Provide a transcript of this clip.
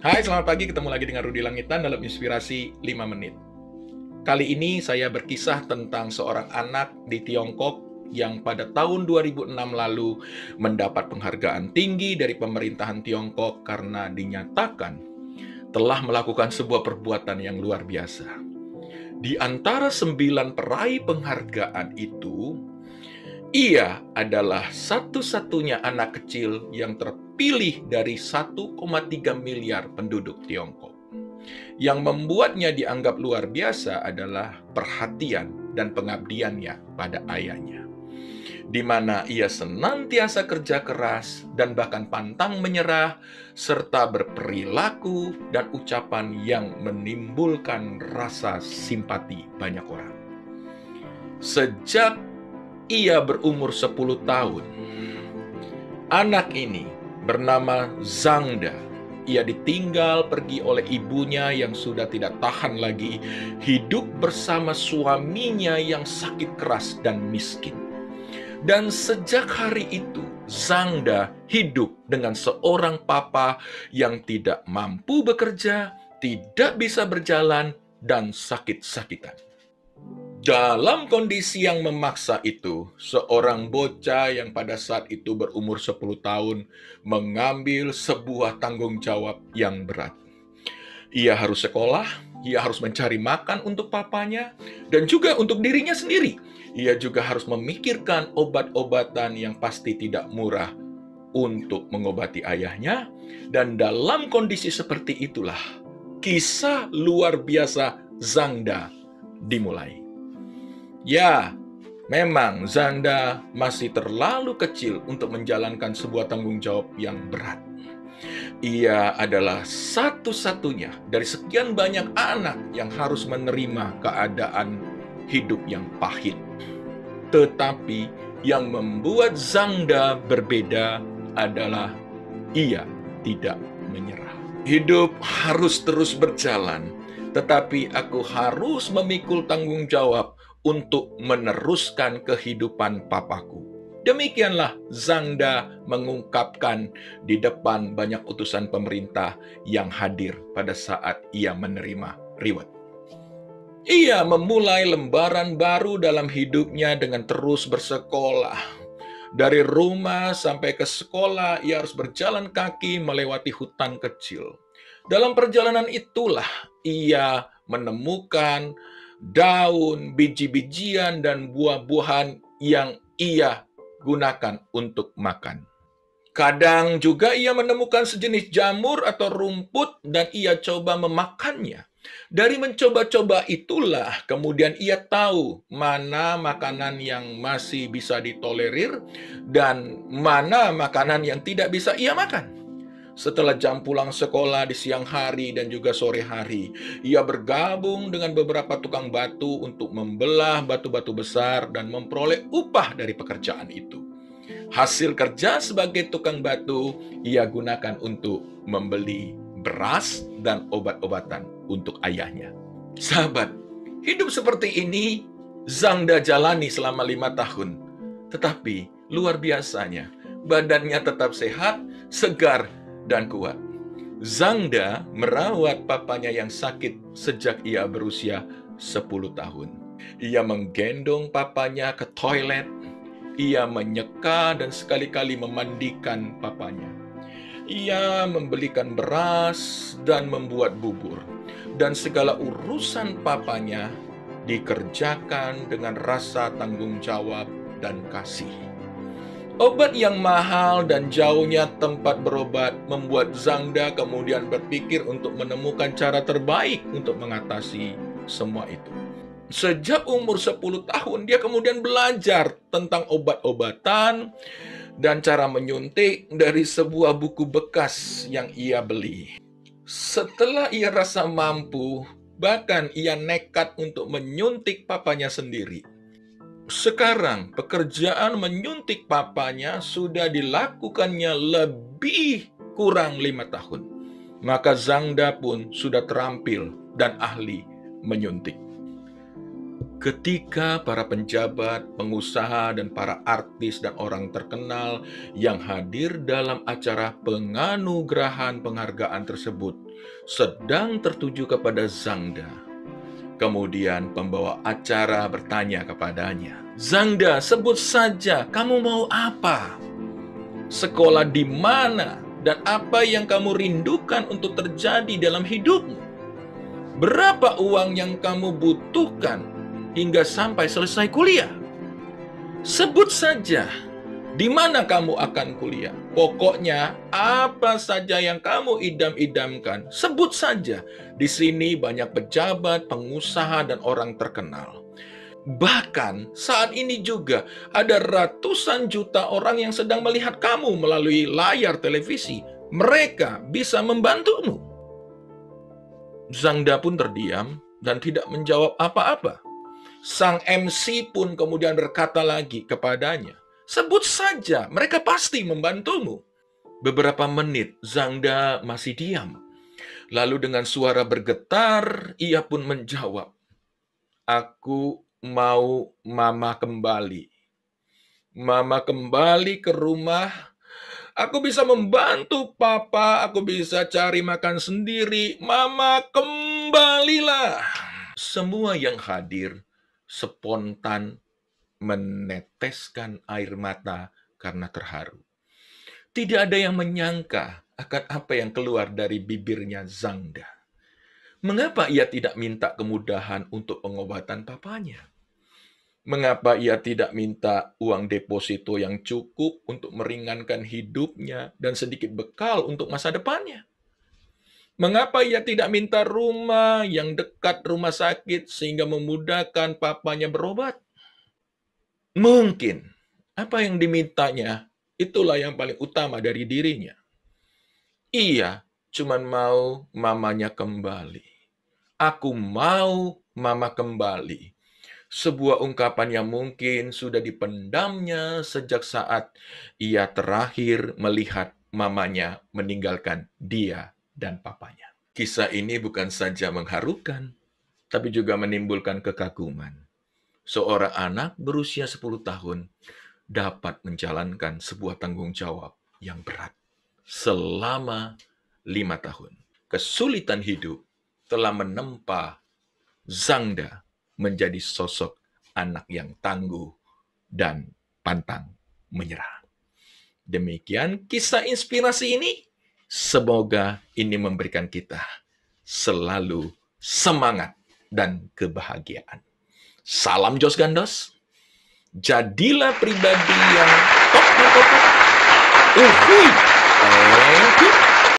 Hai, selamat pagi. Ketemu lagi dengan Rudi Langitan dalam Inspirasi 5 Menit. Kali ini saya berkisah tentang seorang anak di Tiongkok yang pada tahun 2006 lalu mendapat penghargaan tinggi dari pemerintahan Tiongkok karena dinyatakan telah melakukan sebuah perbuatan yang luar biasa. Di antara 9 peraih penghargaan itu, ia adalah satu-satunya anak kecil yang terpilih dari 1,3 miliar penduduk Tiongkok. Yang membuatnya dianggap luar biasa adalah perhatian dan pengabdiannya pada ayahnya, di mana ia senantiasa kerja keras dan bahkan pantang menyerah, serta berperilaku dan ucapan yang menimbulkan rasa simpati banyak orang. Sejak ia berumur 10 tahun, anak ini bernama Zhangda. Ia ditinggal pergi oleh ibunya yang sudah tidak tahan lagi hidup bersama suaminya yang sakit keras dan miskin. Dan sejak hari itu, Zhangda hidup dengan seorang papa yang tidak mampu bekerja, tidak bisa berjalan, dan sakit-sakitan. Dalam kondisi yang memaksa itu, seorang bocah yang pada saat itu berumur 10 tahun mengambil sebuah tanggung jawab yang berat. Ia harus sekolah, ia harus mencari makan untuk papanya, dan juga untuk dirinya sendiri. Ia juga harus memikirkan obat-obatan yang pasti tidak murah untuk mengobati ayahnya, dan dalam kondisi seperti itulah kisah luar biasa Zhangda dimulai. Ya, memang Zhangda masih terlalu kecil untuk menjalankan sebuah tanggung jawab yang berat. Ia adalah satu-satunya dari sekian banyak anak yang harus menerima keadaan hidup yang pahit. Tetapi yang membuat Zhangda berbeda adalah ia tidak menyerah. Hidup harus terus berjalan, tetapi aku harus memikul tanggung jawab untuk meneruskan kehidupan papaku. Demikianlah Zhangda mengungkapkan di depan banyak utusan pemerintah yang hadir pada saat ia menerima reward. Ia memulai lembaran baru dalam hidupnya dengan terus bersekolah. Dari rumah sampai ke sekolah, ia harus berjalan kaki melewati hutan kecil. Dalam perjalanan itulah ia menemukan daun, biji-bijian, dan buah-buahan yang ia gunakan untuk makan. Kadang juga ia menemukan sejenis jamur atau rumput dan ia coba memakannya. Dari mencoba-coba itulah kemudian ia tahu mana makanan yang masih bisa ditolerir dan mana makanan yang tidak bisa ia makan. Setelah jam pulang sekolah di siang hari dan juga sore hari, ia bergabung dengan beberapa tukang batu untuk membelah batu-batu besar dan memperoleh upah dari pekerjaan itu. Hasil kerja sebagai tukang batu ia gunakan untuk membeli beras dan obat-obatan untuk ayahnya. Sahabat, hidup seperti ini Zhangda jalani selama 5 tahun. Tetapi luar biasanya, badannya tetap sehat, segar, dan kuat. Zhangda merawat papanya yang sakit sejak ia berusia 10 tahun. Ia menggendong papanya ke toilet, ia menyeka dan sekali-kali memandikan papanya. Ia membelikan beras dan membuat bubur. Dan segala urusan papanya dikerjakan dengan rasa tanggung jawab dan kasih. Obat yang mahal dan jauhnya tempat berobat membuat Zhangda kemudian berpikir untuk menemukan cara terbaik untuk mengatasi semua itu. Sejak umur 10 tahun, dia kemudian belajar tentang obat-obatan dan cara menyuntik dari sebuah buku bekas yang ia beli. Setelah ia rasa mampu, bahkan ia nekat untuk menyuntik papanya sendiri. Sekarang pekerjaan menyuntik papanya sudah dilakukannya lebih kurang 5 tahun. Maka Zhangda pun sudah terampil dan ahli menyuntik. Ketika para penjabat, pengusaha, dan para artis dan orang terkenal yang hadir dalam acara penganugerahan penghargaan tersebut sedang tertuju kepada Zangda. Kemudian pembawa acara bertanya kepadanya, "Zangda, sebut saja kamu mau apa? Sekolah di mana dan apa yang kamu rindukan untuk terjadi dalam hidupmu? Berapa uang yang kamu butuhkan hingga sampai selesai kuliah? Sebut saja di mana kamu akan kuliah. Pokoknya apa saja yang kamu idam-idamkan, sebut saja. Di sini banyak pejabat, pengusaha, dan orang terkenal. Bahkan saat ini juga ada ratusan juta orang yang sedang melihat kamu melalui layar televisi. Mereka bisa membantumu." Zangda pun terdiam dan tidak menjawab apa-apa. Sang MC pun kemudian berkata lagi kepadanya, "Sebut saja, mereka pasti membantumu." Beberapa menit Zangda masih diam. Lalu dengan suara bergetar, ia pun menjawab, "Aku mau mama kembali. Mama kembali ke rumah. Aku bisa membantu papa, aku bisa cari makan sendiri. Mama kembalilah." Semua yang hadir spontan meneteskan air mata karena terharu. Tidak ada yang menyangka akan apa yang keluar dari bibirnya Zangda. Mengapa ia tidak minta kemudahan untuk pengobatan papanya? Mengapa ia tidak minta uang deposito yang cukup untuk meringankan hidupnya dan sedikit bekal untuk masa depannya? Mengapa ia tidak minta rumah yang dekat rumah sakit sehingga memudahkan papanya berobat? Mungkin apa yang dimintanya itulah yang paling utama dari dirinya. Ia cuma mau mamanya kembali. "Aku mau mama kembali." Sebuah ungkapan yang mungkin sudah dipendamnya sejak saat ia terakhir melihat mamanya meninggalkan dia dan papanya. Kisah ini bukan saja mengharukan, tapi juga menimbulkan kekaguman. Seorang anak berusia 10 tahun dapat menjalankan sebuah tanggung jawab yang berat selama 5 tahun. Kesulitan hidup telah menempa Zangda menjadi sosok anak yang tangguh dan pantang menyerah. Demikian kisah inspirasi ini. Semoga ini memberikan kita selalu semangat dan kebahagiaan. Salam Jos Gandos. Jadilah pribadi yang top. Uhui.